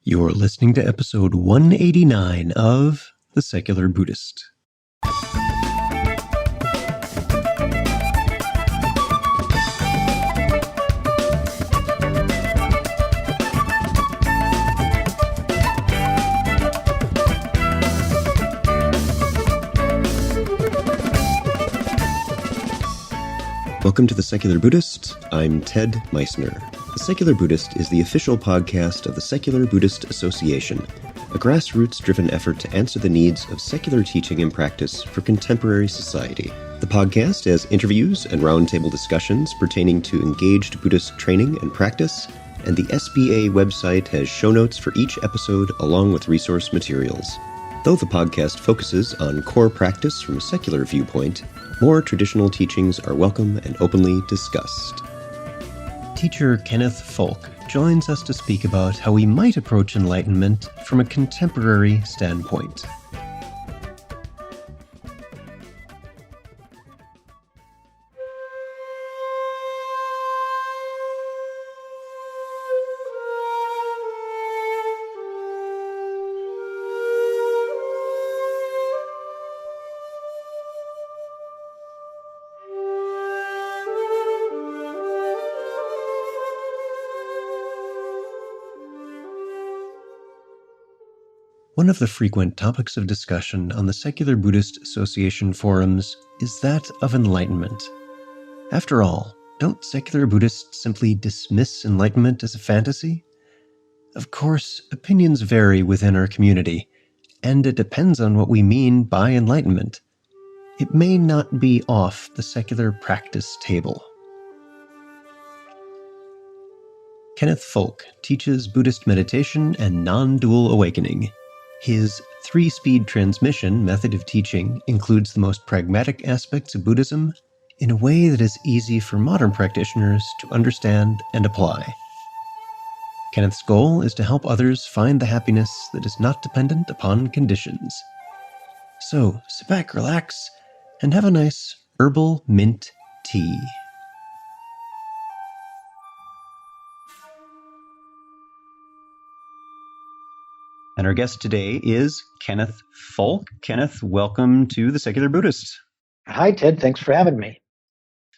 You're listening to episode 189 of The Secular Buddhist. Welcome to The Secular Buddhist. I'm Ted Meissner. The Secular Buddhist is the official podcast of the Secular Buddhist Association, a grassroots-driven effort to answer the needs of secular teaching and practice for contemporary society. The podcast has interviews and roundtable discussions pertaining to engaged Buddhist training and practice, and the SBA website has show notes for each episode along with resource materials. Though the podcast focuses on core practice from a secular viewpoint, more traditional teachings are welcome and openly discussed. Teacher Kenneth Folk joins us to speak about how we might approach enlightenment from a contemporary standpoint. One of the frequent topics of discussion on the Secular Buddhist Association forums is that of enlightenment. After all, don't secular Buddhists simply dismiss enlightenment as a fantasy? Of course, opinions vary within our community, and it depends on what we mean by enlightenment. It may not be off the secular practice table. Kenneth Folk teaches Buddhist meditation and non-dual awakening. His 3-speed transmission method of teaching includes the most pragmatic aspects of Buddhism in a way that is easy for modern practitioners to understand and apply. Kenneth's goal is to help others find the happiness that is not dependent upon conditions. So, sit back, relax, and have a nice herbal mint tea. And our guest today is Kenneth Folk. Kenneth, welcome to The Secular Buddhist. Hi, Ted. Thanks for having me.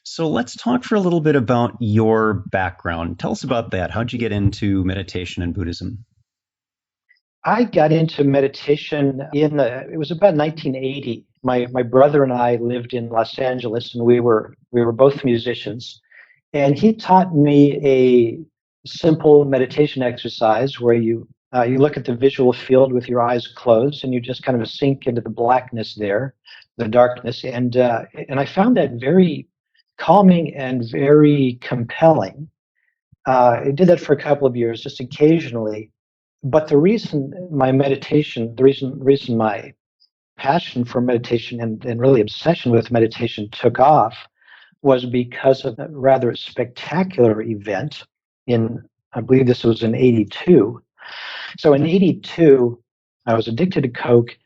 So let's talk for a little bit about your background. Tell us about that. How'd you get into meditation and Buddhism? I got into meditation it was about 1980. My brother and I lived in Los Angeles, and we were both musicians. And he taught me a simple meditation exercise where you look at the visual field with your eyes closed, and you just kind of sink into the blackness there, the darkness. And I found that very calming and very compelling. I did that for a couple of years, just occasionally. But the reason my passion for meditation and really obsession with meditation took off was because of a rather spectacular event I believe this was in 82. So in 82, I was addicted to Coke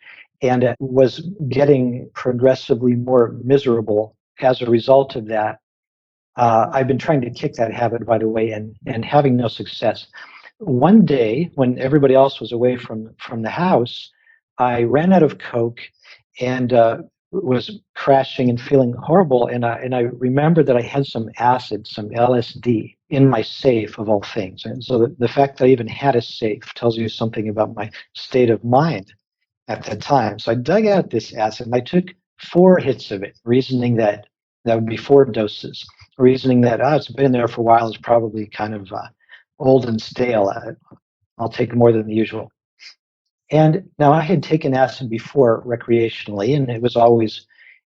and was getting progressively more miserable as a result of that. I've been trying to kick that habit, by the way, and having no success. One day, when everybody else was away from the house, I ran out of Coke and was crashing and feeling horrible. And I remembered that I had some acid, some LSD, in my safe of all things. And so the fact that I even had a safe tells you something about my state of mind at that time. So I dug out this acid and I took 4 hits of it, reasoning that would be 4 doses, reasoning that it's been there for a while, it's probably kind of old and stale. I'll take more than the usual. And now I had taken acid before recreationally, and it was always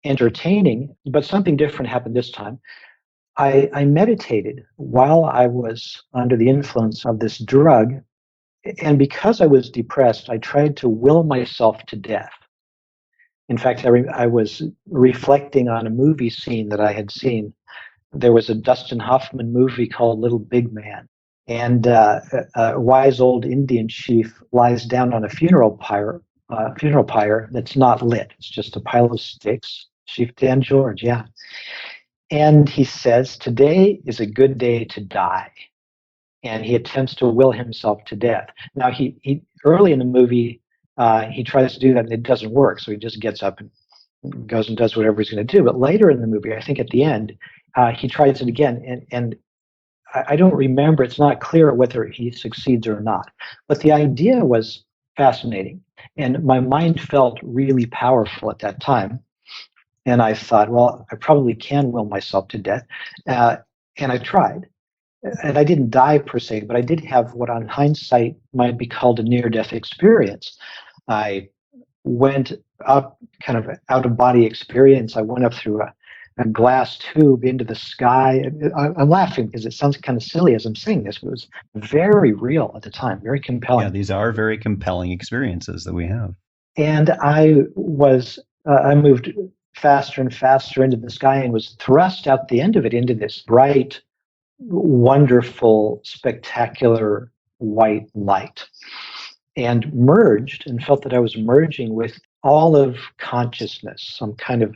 entertaining, but something different happened this time. I meditated while I was under the influence of this drug, and because I was depressed, I tried to will myself to death. In fact, I was reflecting on a movie scene that I had seen. There was a Dustin Hoffman movie called Little Big Man, and a wise old Indian chief lies down on a funeral pyre that's not lit. It's just a pile of sticks. Chief Dan George, yeah. And he says, "Today is a good day to die." and he attempts to will himself to death. Now, he early in the movie, he tries to do that and it doesn't work, so he just gets up and goes and does whatever he's going to do. But later in the movie, I think at the end, he tries it again, and I don't remember. It's not clear whether he succeeds or not. But the idea was fascinating, and my mind felt really powerful at that time. And I thought, well, I probably can will myself to death, uh, and I tried. And I didn't die per se, but I did have what, on hindsight, might be called a near-death experience. I went up, kind of out of body experience. I went up through a glass tube into the sky. I'm laughing because it sounds kind of silly as I'm saying this, but it was very real at the time, very Yeah, compelling. these are very compelling experiences that we have. And I moved faster and faster into the sky and was thrust out the end of it into this bright, wonderful, spectacular white light, and merged and felt that I was merging with all of consciousness, some kind of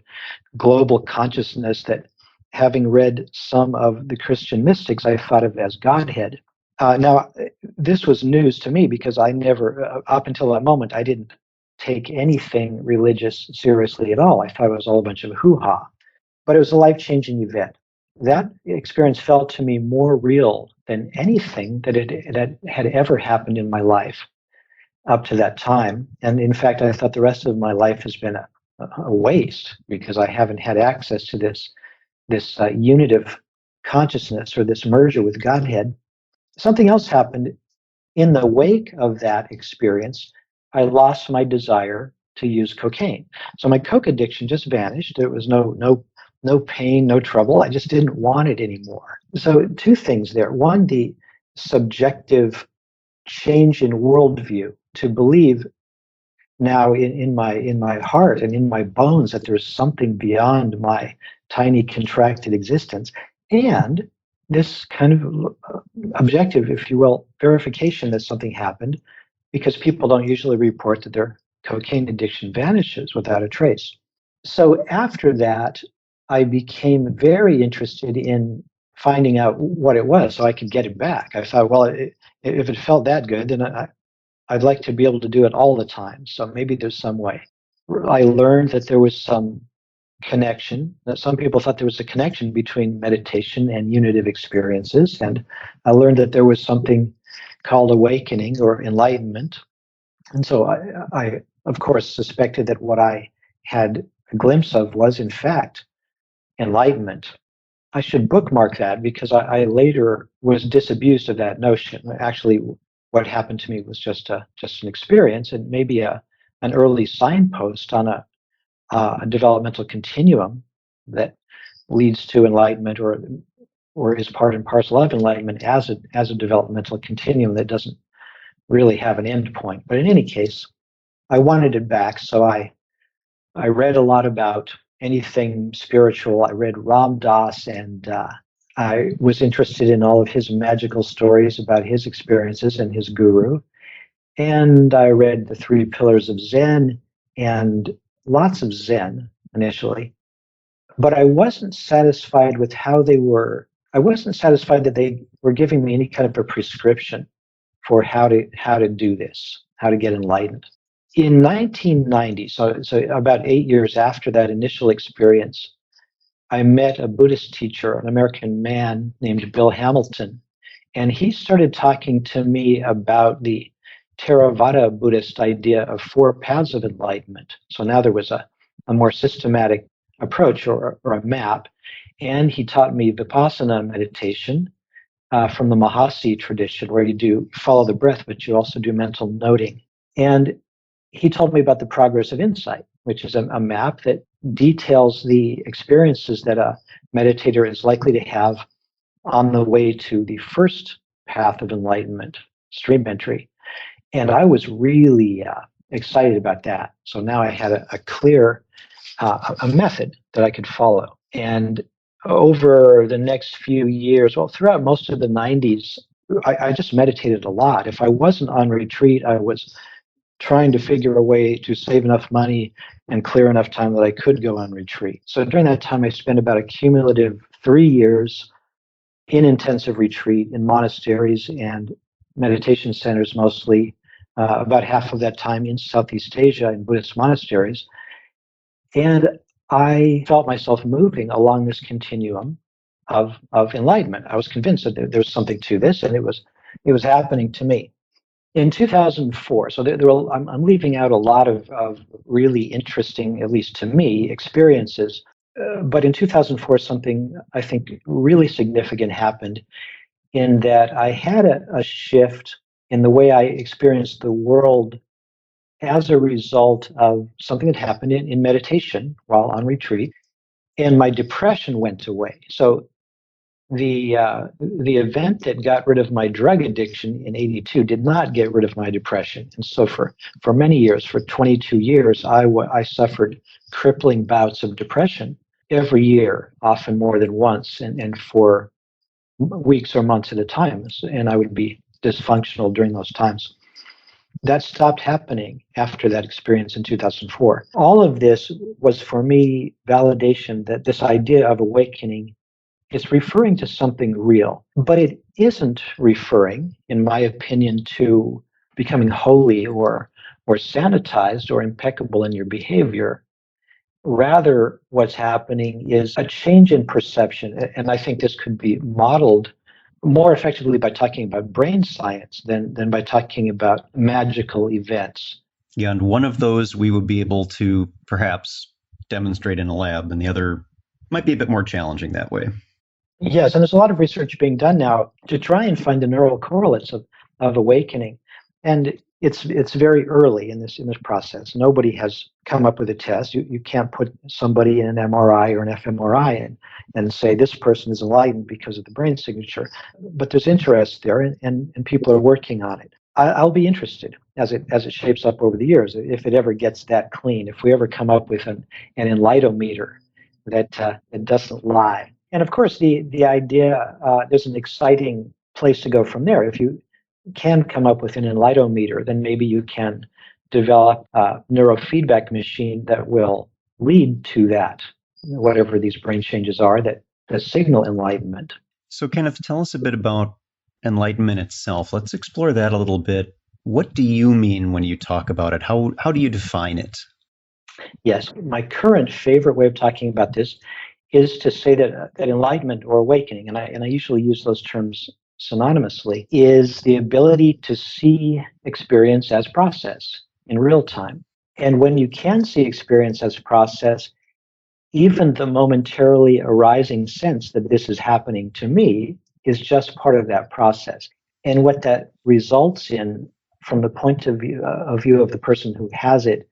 global consciousness that, having read some of the Christian mystics, I thought of as Godhead. Now, this was news to me because I never, up until that moment, I didn't take anything religious seriously at all. I thought it was all a bunch of hoo-ha. But it was a life-changing event. That experience felt to me more real than anything that had ever happened in my life up to that time. And in fact, I thought the rest of my life has been a waste because I haven't had access to this unitive consciousness, or this merger with Godhead. Something else happened in the wake of that experience. I lost my desire to use cocaine. So my coke addiction just vanished. There was no pain, no trouble. I just didn't want it anymore. So two things there. One, the subjective change in worldview to believe now in my heart and in my bones that there's something beyond my tiny contracted existence, and this kind of objective, if you will, verification that something happened, because people don't usually report that their cocaine addiction vanishes without a trace. So after that, I became very interested in finding out what it was so I could get it back. I thought, well, if it felt that good, then I'd like to be able to do it all the time. So maybe there's some way. I learned that there was some connection, that some people thought there was a connection between meditation and unitive experiences. And I learned that there was something called awakening or enlightenment. And so I of course, suspected that what I had a glimpse of was, in fact, enlightenment. I should bookmark that because I later was disabused of that notion. Actually, what happened to me was just an experience, and maybe an early signpost on a developmental continuum that leads to enlightenment, or is part and parcel of enlightenment as a developmental continuum that doesn't really have an end point. But in any case, I wanted it back, so I read a lot about anything spiritual. I read Ram Dass, and I was interested in all of his magical stories about his experiences and his guru. And I read The Three Pillars of Zen and lots of Zen initially. But I wasn't satisfied with how they were. I wasn't satisfied that they were giving me any kind of a prescription for how to do this, how to get enlightened. In 1990, so about 8 years after that initial experience, I met a Buddhist teacher, an American man named Bill Hamilton, and he started talking to me about the Theravada Buddhist idea of four paths of enlightenment. So now there was a more systematic approach, or a map, and he taught me Vipassana meditation from the Mahasi tradition, where you follow the breath, but you also do mental noting. And he told me about the progress of insight, which is a map that details the experiences that a meditator is likely to have on the way to the first path of enlightenment, stream entry. And I was really excited about that. So now I had a clear a method that I could follow. And over the next few years, well, throughout most of the 90s, I just meditated a lot. If I wasn't on retreat, I was trying to figure a way to save enough money and clear enough time that I could go on retreat. So during that time, I spent about a cumulative 3 years in intensive retreat in monasteries and meditation centers mostly, about half of that time in Southeast Asia in Buddhist monasteries. And I felt myself moving along this continuum of enlightenment. I was convinced that there was something to this, and it was happening to me. In 2004, so I'm leaving out a lot of really interesting, at least to me, experiences. But in 2004, something I think really significant happened in that I had a shift in the way I experienced the world as a result of something that happened in meditation while on retreat, and my depression went away. So the event that got rid of my drug addiction in '82 did not get rid of my depression, and so for many years, for 22 years, I suffered crippling bouts of depression every year, often more than once, and for weeks or months at a time, and I would be dysfunctional during those times. That stopped happening after that experience in 2004. All of this was for me validation that this idea of awakening is referring to something real, but it isn't referring, in my opinion, to becoming holy or sanitized or impeccable in your behavior. Rather, what's happening is a change in perception, and I think this could be modeled more effectively by talking about brain science than by talking about magical events. Yeah, and one of those we would be able to perhaps demonstrate in a lab, and the other might be a bit more challenging that way. Yes, and there's a lot of research being done now to try and find the neural correlates of awakening. And it's very early in this process. Nobody has come up with a test. You can't put somebody in an MRI or an fMRI and say this person is enlightened because of the brain signature. But there's interest there, and people are working on it. I'll be interested as it shapes up over the years, if it ever gets that clean, if we ever come up with an enlightometer that doesn't lie. And of course, the idea, there's an exciting place to go from there. If you can come up with an enlightometer, then maybe you can develop a neurofeedback machine that will lead to that, whatever these brain changes are that signal enlightenment. So, Kenneth, tell us a bit about enlightenment itself. Let's explore that a little bit. What do you mean when you talk about it? How do you define it? Yes, my current favorite way of talking about this is to say that enlightenment or awakening, and I usually use those terms synonymously, is the ability to see experience as process in real time. And when you can see experience as process, even the momentarily arising sense that this is happening to me is just part of that process. And what that results in, from the point of view of the person who has it,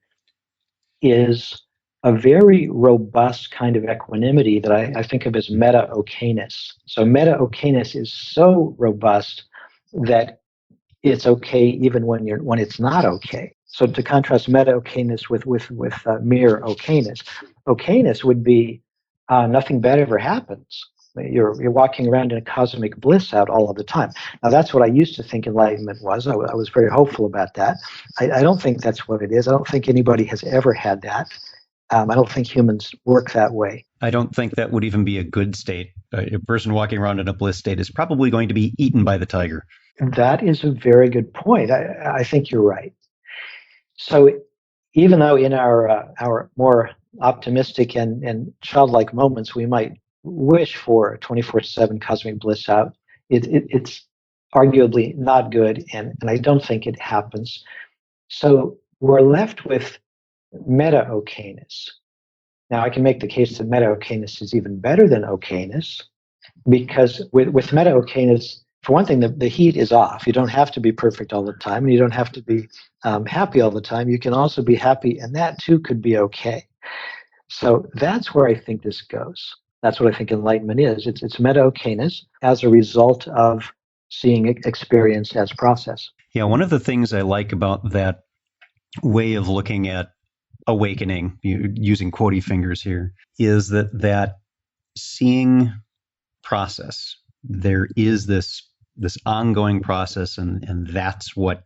is a very robust kind of equanimity that I think of as meta-okayness. So meta-okayness is so robust that it's okay even when it's not okay. So to contrast meta-okayness with mere okayness, okayness would be nothing bad ever happens. You're walking around in a cosmic bliss out all of the time. Now that's what I used to think enlightenment was. I was very hopeful about that. I don't think that's what it is. I don't think anybody has ever had that. I don't think humans work that way. I don't think that would even be a good state. A person walking around in a bliss state is probably going to be eaten by the tiger. That is a very good point. I think you're right. So even though in our more optimistic and childlike moments we might wish for 24/7 cosmic bliss out, it's arguably not good, and I don't think it happens. So we're left with meta-okayness. Now I can make the case that meta-okayness is even better than okayness, because with meta-okayness, for one thing, the heat is off. You don't have to be perfect all the time, and you don't have to be happy all the time. You can also be happy, and that too could be okay. So that's where I think this goes. That's what I think enlightenment is. It's meta-okayness as a result of seeing experience as process. Yeah, one of the things I like about that way of looking at awakening, using quotey fingers here, is that seeing process. There is this ongoing process, and that's what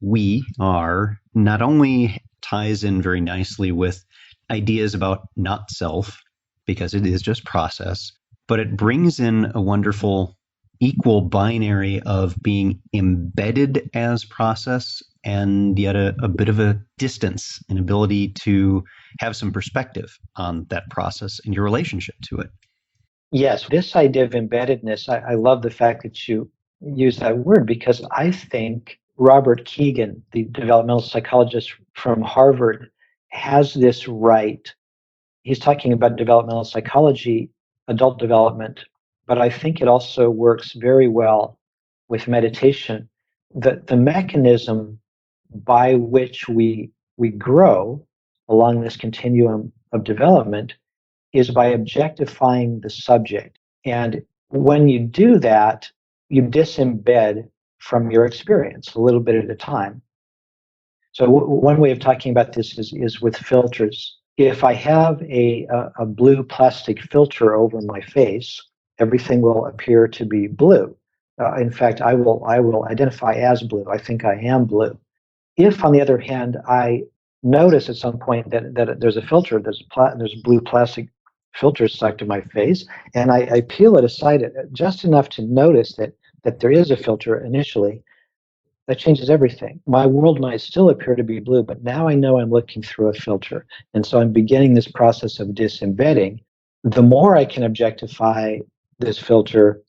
we are. Not only ties in very nicely with ideas about not self, because it is just process, but it brings in a wonderful equal binary of being embedded as process and yet a bit of a distance, an ability to have some perspective on that process and your relationship to it. Yes, this idea of embeddedness, I love the fact that you use that word, because I think Robert Kegan, the developmental psychologist from Harvard, has this right. He's talking about developmental psychology, adult development, but I think it also works very well with meditation. The mechanism by which we grow along this continuum of development is by objectifying the subject. And when you do that, you disembed from your experience a little bit at a time. So one way of talking about this is with filters. If I have a blue plastic filter over my face, everything will appear to be blue. In fact, I will identify as blue. I think I am blue. If, on the other hand, I notice at some point that there's a filter, there's a blue plastic filter stuck to my face, and I peel it aside just enough to notice that there is a filter initially, that changes everything. My world might still appear to be blue, but now I know I'm looking through a filter. And so I'm beginning this process of disembedding. The more I can objectify this filter,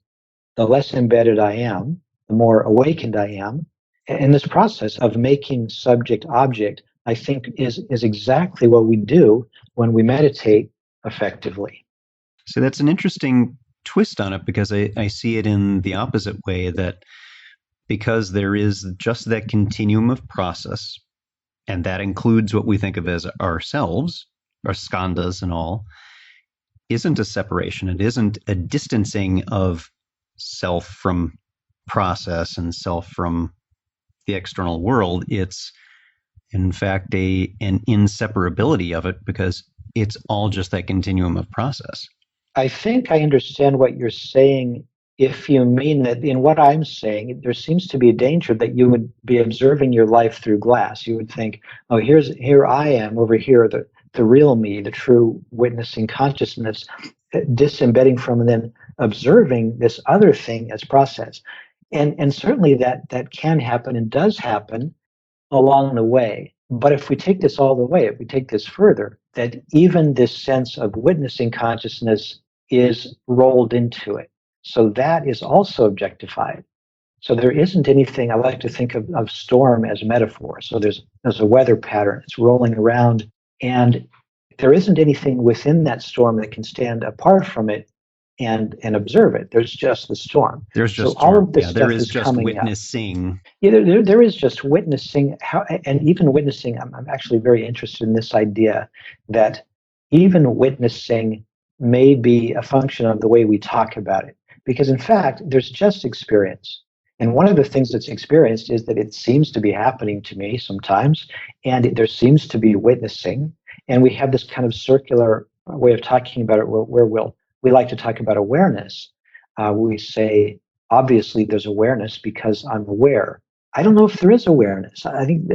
the less embedded I am, the more awakened I am. And this process of making subject object, I think, is exactly what we do when we meditate effectively. So that's an interesting twist on it, because I see it in the opposite way, that because there is just that continuum of process, and that includes what we think of as ourselves, our skandhas and all, isn't a separation. It isn't a distancing of self from process and self from the external world. It's, in fact, an inseparability of it, because it's all just that continuum of process. I think I understand what you're saying. If you mean that in what I'm saying, there seems to be a danger that you would be observing your life through glass. You would think, oh, here I am over here, the real me, the true witnessing consciousness, disembedding from and then observing this other thing as process. And certainly that can happen and does happen along the way. But if we take this all the way, if we take this further, that even this sense of witnessing consciousness is rolled into it. So that is also objectified. So there isn't anything. I like to think of storm as metaphor. So there's a weather pattern. It's rolling around, and there isn't anything within that storm that can stand apart from it and observe it. There's just the storm. There's just so storm. All of this yeah, stuff there is just coming witnessing. Out. Yeah, there is just witnessing. And even witnessing, I'm actually very interested in this idea that even witnessing may be a function of the way we talk about it. Because in fact, there's just experience. And one of the things that's experienced is that it seems to be happening to me sometimes, and there seems to be witnessing. And we have this kind of circular way of talking about it where we like to talk about awareness. We say, obviously, there's awareness because I'm aware. I don't know if there is awareness. I think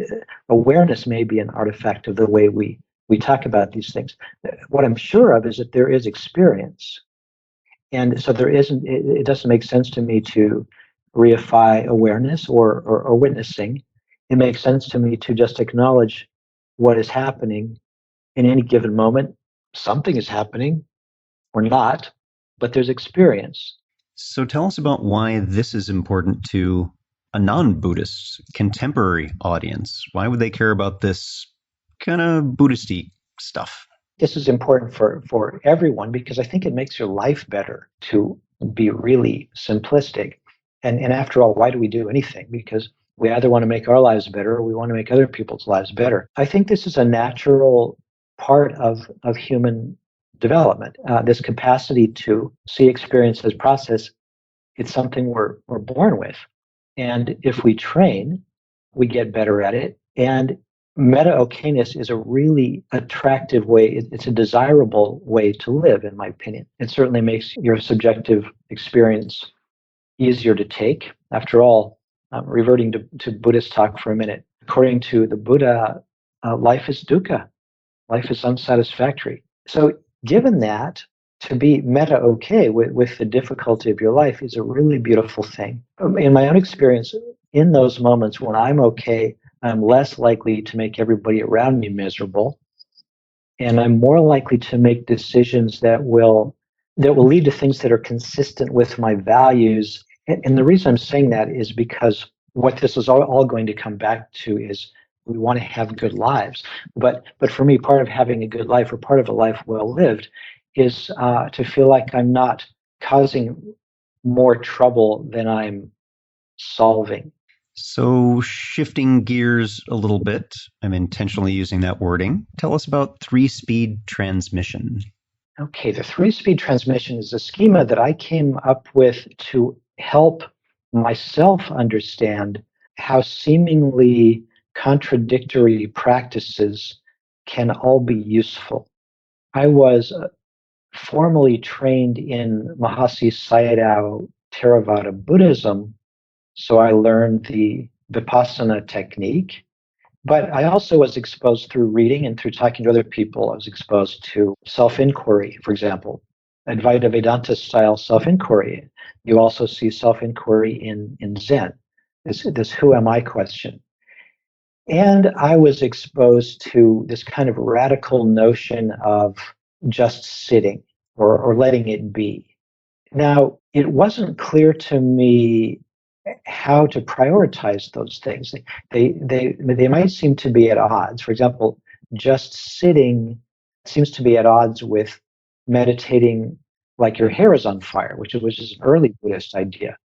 awareness may be an artifact of the way we talk about these things. What I'm sure of is that there is experience. And so it doesn't make sense to me to reify awareness or witnessing. It makes sense to me to just acknowledge what is happening in any given moment. Something is happening or not, but there's experience. So tell us about why this is important to a non-Buddhist contemporary audience. Why would they care about this kind of Buddhist-y stuff? This is important for everyone because I think it makes your life better to be really simplistic. And after all, why do we do anything? Because we either want to make our lives better or we want to make other people's lives better. I think this is a natural part of human development. This capacity to see experience as process, it's something we're born with. And if we train, we get better at it. And meta-okayness is a really attractive way. It's a desirable way to live, in my opinion. It certainly makes your subjective experience easier to take. After all, reverting to Buddhist talk for a minute, according to the Buddha, life is dukkha. Life is unsatisfactory. So given that, to be meta okay with the difficulty of your life is a really beautiful thing. In my own experience, in those moments when I'm okay, I'm less likely to make everybody around me miserable, and I'm more likely to make decisions that will lead to things that are consistent with my values. And the reason I'm saying that is because what this is all going to come back to is we want to have good lives. But for me, part of having a good life or part of a life well lived is to feel like I'm not causing more trouble than I'm solving. So, shifting gears a little bit, I'm intentionally using that wording. Tell us about 3-speed transmission. Okay, the 3-speed transmission is a schema that I came up with to help myself understand how seemingly contradictory practices can all be useful. I was formally trained in Mahasi Sayadaw Theravada Buddhism, so I learned the Vipassana technique. But I also was exposed through reading and through talking to other people. I was exposed to self-inquiry, for example, Advaita Vedanta style self-inquiry. You also see self-inquiry in Zen, this who am I question. And I was exposed to this kind of radical notion of just sitting or letting it be. Now, it wasn't clear to me how to prioritize those things. They might seem to be at odds. For example, just sitting seems to be at odds with meditating like your hair is on fire, which is an early Buddhist idea.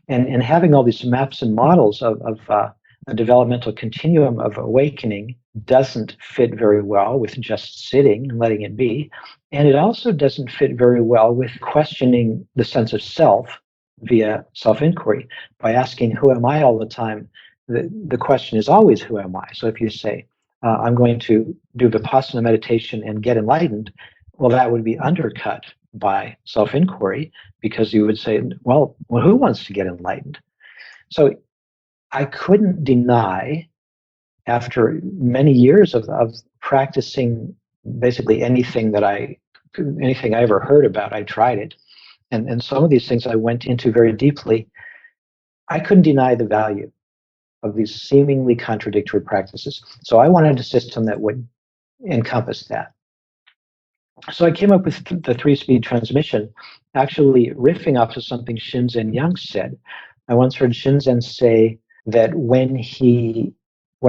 And having all these maps and models of a developmental continuum of awakening doesn't fit very well with just sitting and letting it be. And it also doesn't fit very well with questioning the sense of self via self-inquiry. By asking, who am I all the time? The question is always, who am I? So if you say, I'm going to do Vipassana meditation and get enlightened, well, that would be undercut by self-inquiry, because you would say, well, who wants to get enlightened? So I couldn't deny, after many years of practicing basically anything I ever heard about, I tried it. And some of these things I went into very deeply. I couldn't deny the value of these seemingly contradictory practices. So I wanted a system that would encompass that. So I came up with the 3-speed transmission, actually riffing off of something Shinzen Young said. I once heard Shinzen say that when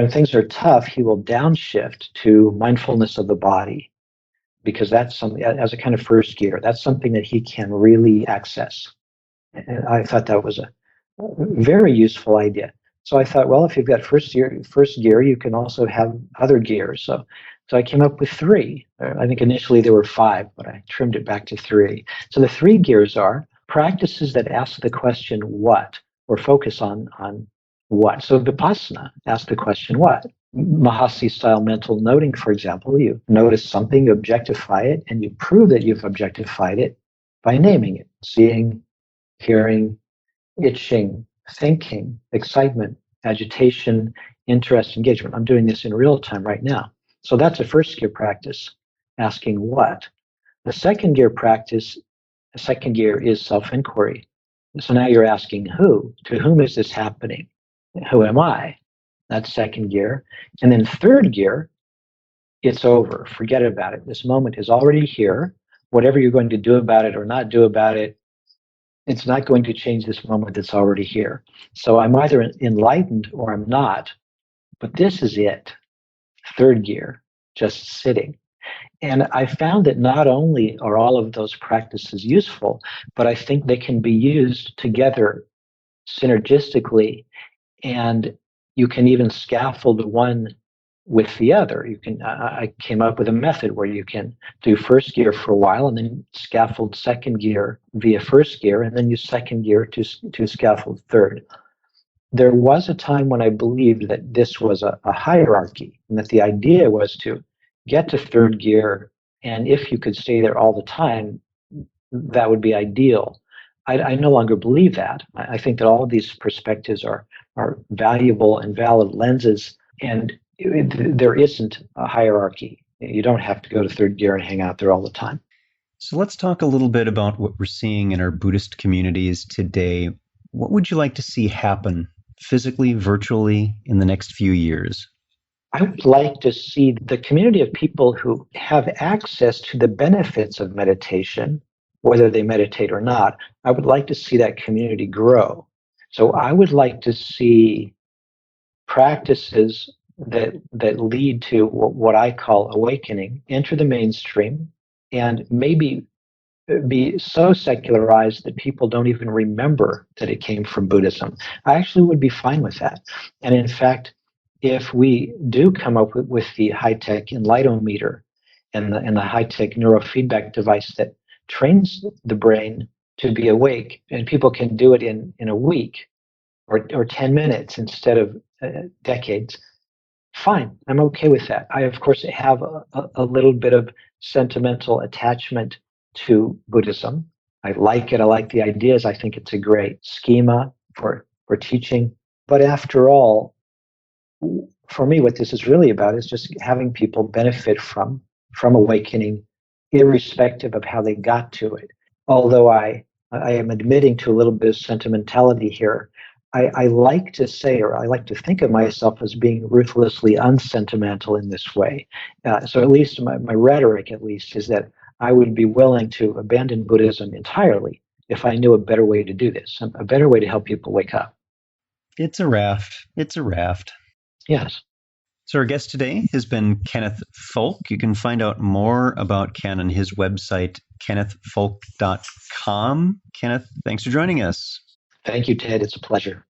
things are tough, he will downshift to mindfulness of the body, because that's something, as a kind of first gear, that's something that he can really access. And I thought that was a very useful idea. So I thought, well, if you've got first gear, you can also have other gears. So I came up with 3. I think initially there were 5, but I trimmed it back to 3. So the 3 gears are practices that ask the question what, or focus on what. So Vipassana asks the question what. Mahasi style mental noting, for example, you notice something, you objectify it, and you prove that you've objectified it by naming it: seeing, hearing, itching, thinking, excitement, agitation, interest, engagement. I'm doing this in real time right now. So that's a first gear practice, asking what. The second gear is self-inquiry. So now you're asking who, to whom is this happening? Who am I? That's second gear. And then third gear, it's over. Forget about it. This moment is already here. Whatever you're going to do about it or not do about it, it's not going to change this moment that's already here. So I'm either enlightened or I'm not, but this is it. Third gear, just sitting. And I found that not only are all of those practices useful, but I think they can be used together synergistically, and you can even scaffold one with the other. I came up with a method where you can do first gear for a while and then scaffold second gear via first gear, and then use second gear to scaffold third. There was a time when I believed that this was a hierarchy, and that the idea was to get to third gear, and if you could stay there all the time, that would be ideal. I no longer believe that. I think that all of these perspectives are valuable and valid lenses, and there isn't a hierarchy. You don't have to go to third gear and hang out there all the time. So let's talk a little bit about what we're seeing in our Buddhist communities today. What would you like to see happen physically, virtually, in the next few years? I would like to see the community of people who have access to the benefits of meditation, whether they meditate or not. I would like to see that community grow. So I would like to see practices that lead to what I call awakening enter the mainstream and maybe be so secularized that people don't even remember that it came from Buddhism. I actually would be fine with that. And in fact, if we do come up with the high-tech enlightometer and the high-tech neurofeedback device that trains the brain to be awake, and people can do it in a week or 10 minutes instead of decades, fine. I'm okay with that. I, of course, have a little bit of sentimental attachment to Buddhism. I like it. I like the ideas. I think it's a great schema for teaching. But after all, for me, what this is really about is just having people benefit from awakening, irrespective of how they got to it. Although I am admitting to a little bit of sentimentality here, I like to say, or I like to think of myself as being ruthlessly unsentimental in this way. So at least my rhetoric, at least, is that I would be willing to abandon Buddhism entirely if I knew a better way to do this, a better way to help people wake up. It's a raft. It's a raft. Yes. So our guest today has been Kenneth Folk. You can find out more about Ken on his website, kennethfolk.com. Kenneth, thanks for joining us. Thank you, Ted. It's a pleasure.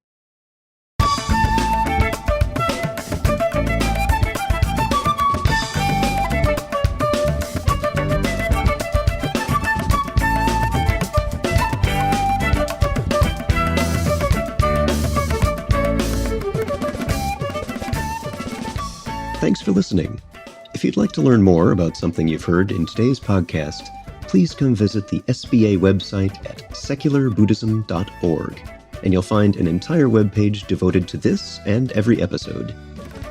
Thanks for listening. If you'd like to learn more about something you've heard in today's podcast, please come visit the SBA website at secularbuddhism.org, and you'll find an entire webpage devoted to this and every episode.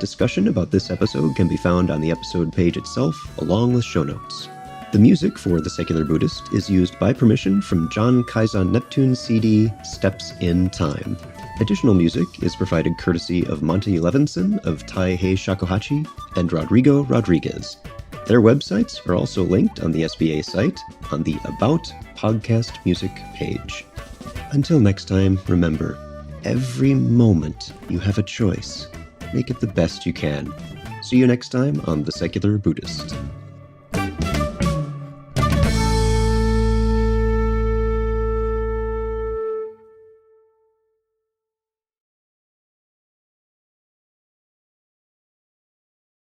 Discussion about this episode can be found on the episode page itself, along with show notes. The music for The Secular Buddhist is used by permission from John Kaizen Neptune's CD, Steps in Time. Additional music is provided courtesy of Monty Levinson of Taihei Shakuhachi and Rodrigo Rodriguez. Their websites are also linked on the SBA site on the About Podcast Music page. Until next time, remember, every moment you have a choice. Make it the best you can. See you next time on The Secular Buddhist.